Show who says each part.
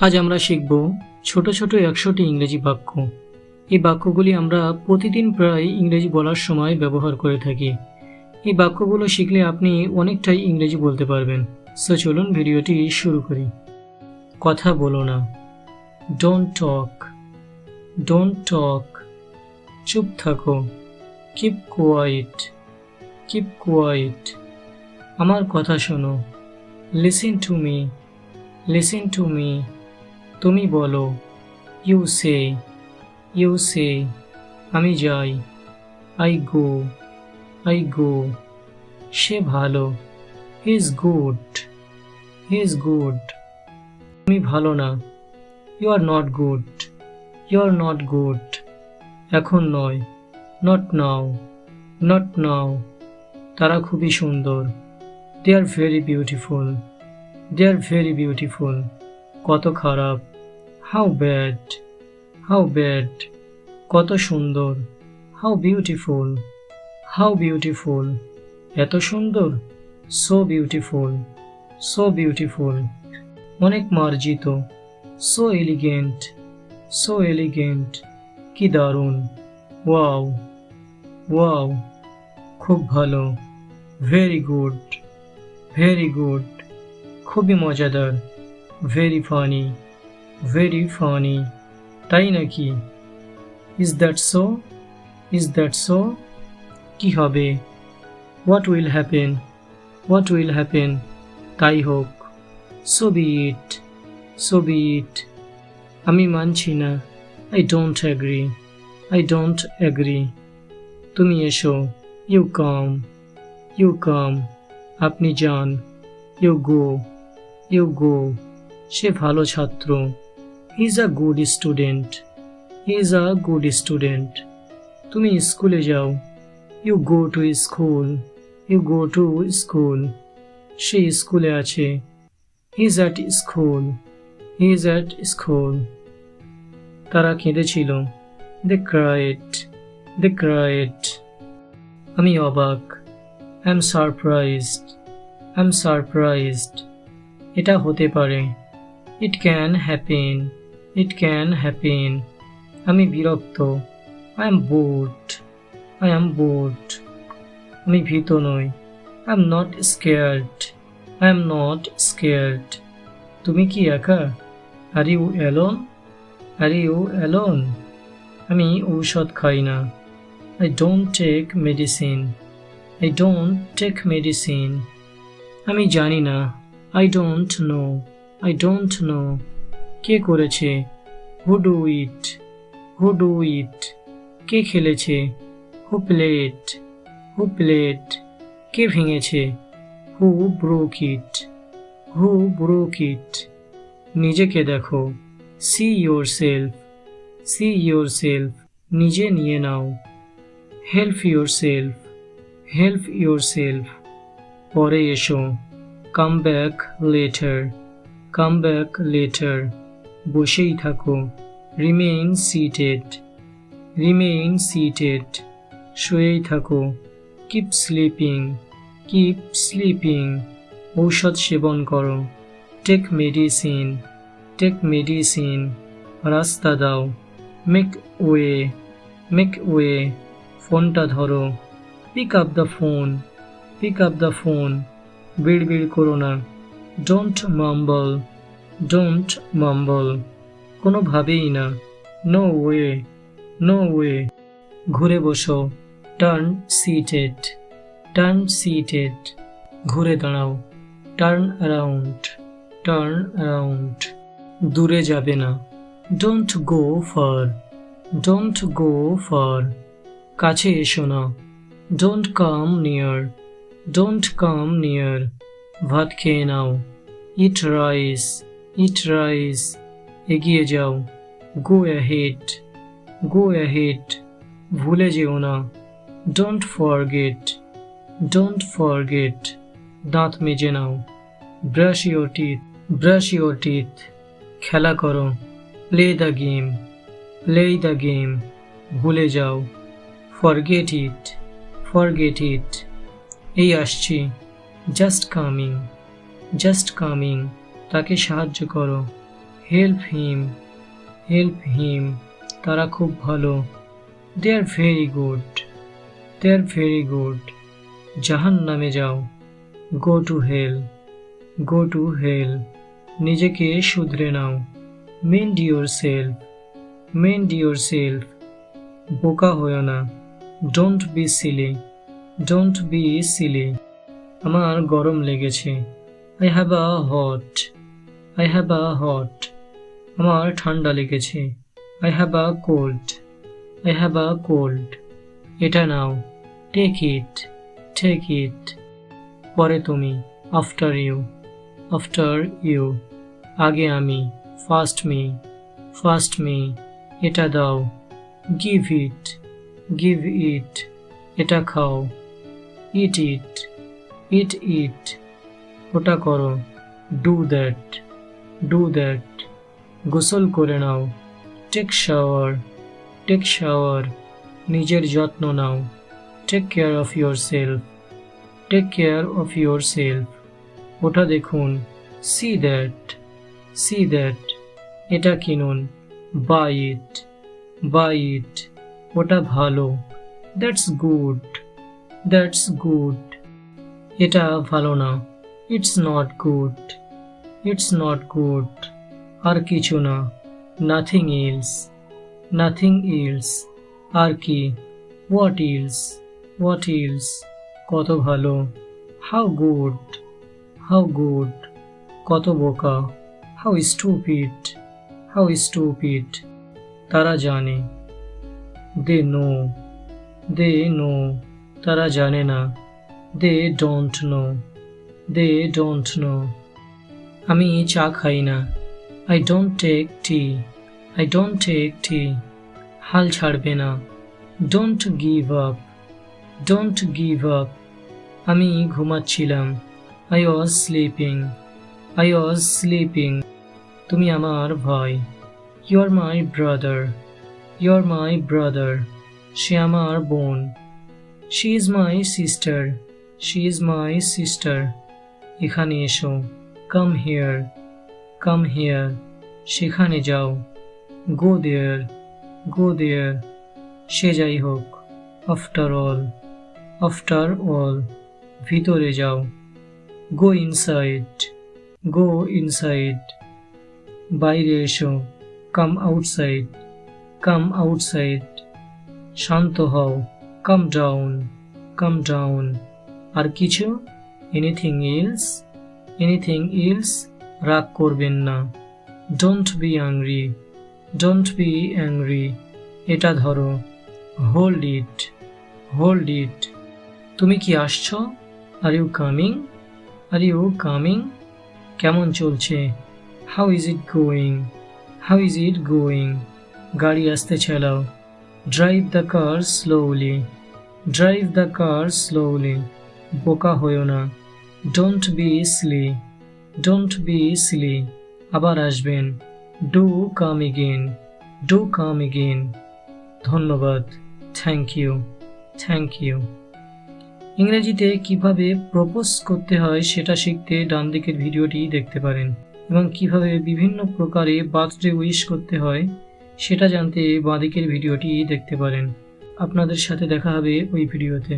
Speaker 1: আজ আমরা শিখব ছোট ছোট 100টি ইংরেজি বাক্য। এই বাক্যগুলি আমরা প্রতিদিন প্রায় ইংরেজি বলার সময় ব্যবহার করে থাকি। এই বাক্যগুলো শিখলে আপনি অনেকটাই ইংরেজি বলতে পারবেন। সো চলুন ভিডিওটি শুরু করি। কথা বলো না, ডোন্ট টক, ডোন্ট টক। চুপ থাকো, কিপ কোয়াইট, কিপ কোয়াইট। আমার কথা শোনো, listen to me, listen to me. তুমি বলো, ইউ সে, ইউ সে। আমি যাই, আই গো, আই গো। সে ভালো, he is good, he is good. তুমি ভালো না, you are not good, you are not good. এখন নয়, নট নাও, নট নাও। তারা খুবই সুন্দর, they are very beautiful, they are very beautiful. কত খারাপ, হাউ ব্যাড, হাউ ব্যাড। কত সুন্দর, হাউ বিউটিফুল, হাউ বিউটিফুল। এত সুন্দর, সো বিউটিফুল, সো বিউটিফুল। অনেক মার্জিত, সো এলিগেন্ট, সো এলিগেন্ট। কি দারুণ, ওয়াও, ওয়াও। খুব ভালো, ভেরি গুড, ভেরি গুড। খুবই মজাদার, ভেরি ফানি, ভেরি ফানি। তাই নাকি? Is that so, is that so. কি হবে, what will happen, what will happen. তাই হোক, সো বি ইট, সো বি ইট। আমি মানছি না, I don't agree, I don't agree. তুমি এসো, ইউ কাম, ইউ কাম। আপনি যান, ইউ গো, ইউ গো। সে ভালো ছাত্র, he is a good student, he is a good student. তুমি স্কুলে যাও, you go to school, you go to school. সে স্কুলে আছে, he is at school, he is at school. তারা কেঁদেছিল, দে ক্রাইড, দে ক্রাইড। আমি অবাক, I am surprised, I am surprised. এটা হতে পারে, it can happen, it can happen. আমি বিরক্ত, I am bored, I am bored. আমি ভীত নই, I am not scared, I am not scared. তুমি কি একা, are you alone, are you alone. আমি ঔষধ খাই না, I don't take medicine, I don't take medicine. আমি জানি না, I don't know, I don't know. কে করেছে, who do it, who do it. কে খেলেছে, হু প্লেড, হু প্লেড। কে ভেঙেছে, who broke it, who broke it. নিজেকে দেখো, see yourself, see yourself. নিজে নিয়ে নাও, help yourself, help yourself. পরে এসো, come back later, come back later. বসেই থাকো, রিমেইন সিটেড, রিমেইন সিটেড। শুয়েই থাকো, কিপ স্লিপিং, কিপ স্লিপিং। ঔষধ সেবন করো, টেক মেডিসিন, টেক মেডিসিন। রাস্তা দাও, মেক ওয়ে, মেক ওয়ে। ফোনটা ধরো, pick up the phone, pick up the phone. বিড়বিড় করো না, ডোন্ট মাম্বল, ডোন্ট মাম্বল। কোনোভাবেই না, নো ওয়ে, নো ওয়ে। ঘুরে বসো, টার্ন সিটেড, টার্ন সিটেড। ঘুরে দাঁড়াও, টার্ন অ্যারাউন্ড, টার্ন অ্যারাউন্ড। দূরে যাবে না, don't go far, don't go far. কাছে এসো না, don't come near, don't come near. ভাত খেয়ে নাও, ইট রাইস, ইট রাইস। এগিয়ে যাও, গো অ্যাহেড, গো অ্যাহেড। ভুলে যেও না, ডোন্ট ফরগেট, ডোন্ট ফরগেট। দাঁত মেজে নাও, brush your teeth, brush your teeth. খেলা করো, play the game, play the game. ভুলে যাও, ফরগেট ইট, ফরগেট ইট। এই আসছি, জাস্ট কামিং, জাস্ট কামিং। তাকে সাহায্য করো, হেল্প হিম, হেল্প হিম, তারা খুব ভালো। They are very good, they are very good, জাহান্নামে যাও। Go to hell, go to hell, নিজেকে শুধরে নাও। Mend yourself, mend yourself, বোকা হয়েও না। Don't be silly, don't be silly, আমার গরম লেগেছে। I have a hot, I have a hot, আমার ঠান্ডা লেগেছে। I have a cold, I have a cold, এটা নাও। টেক ইট, টেক ইট, পরে তুমি। আফটার ইউ, আফটার ইউ, আগে আমি। ফার্স্ট মি, ফার্স্ট মি, এটা দাও। গিভ ইট, গিভ ইট, এটা খাও। ইট ইট, ইট ইট, ওটা করো। ডু দ্যাট, ডু দ্যাট, গোসল করে নাও। টেক শাওয়ার, টেক শাওয়ার, নিজের যত্ন নাও। Take care of yourself, take care of yourself, ওটা দেখুন। সি দ্যাট, সি দ্যাট, এটা কিনুন। বাই ইট, বাই ইট, ওটা ভালো। দ্যাটস গুড, দ্যাটস গুড, এটা ভালো না। It's not good, it's not good, আর কিছু না। নাথিং ইলস, নাথিং ইলস, আর কি। হোয়াট ইলস, হোয়াট ইলস, কত ভালো। হাউ গুড, হাউ গুড, কত বোকা। হাউ স্টুপিড, হাউ স্টুপিড, তারা জানে। দে নো, দে নো, তারা জানে না। They don't know, they don't know, আমি চা খাই না। I don't take tea, I don't take tea, হাল ছাড়বে না। Don't give up, don't give up, আমি ঘুমাচ্ছিলাম। I was sleeping, I was sleeping, তুমি আমার ভাই। You are my brother, you are my brother, সে আমার বোন। She is my sister, she is my sister, এখানে এসো। কাম হিয়ার, কাম হিয়ার, সেখানে যাও। গো দেয়ার, গো দেয়ার, সে যাই হোক। আফটার অল, আফটার অল, ভিতরে যাও। গো ইনসাইড, গো ইনসাইড, বাইরে এসো। কাম আউটসাইড, কাম আউটসাইড, শান্ত হও। কাম ডাউন, কাম ডাউন, আর কিছু। এনিথিং ইলস, এনিথিং ইলস, রাগ করবেন না। Don't be angry, don't be angry, এটা ধরো। হোল্ড ইট, হোল্ড ইট, তুমি কি আসছো? Are you coming, are you coming, কেমন চলছে? How is it going, how is it going, গাড়ি আসতে চালাও। Drive the car slowly, drive the car slowly, বোকা হয়েও না। Don't be silly, don't be silly, আবার আসবেন। Do come again, do come again, ধন্যবাদ। Thank you, thank you. ইংরেজিতে কিভাবে প্রপোজ করতে হয় সেটা শিখতে ডান দিকের ভিডিওটি দেখতে পারেন, এবং কিভাবে বিভিন্ন প্রকারে বার্থডে উইশ করতে হয় সেটা জানতে বাঁ দিকের ভিডিওটি দেখতে পারেন। আপনাদের সাথে দেখা হবে ওই ভিডিওতে।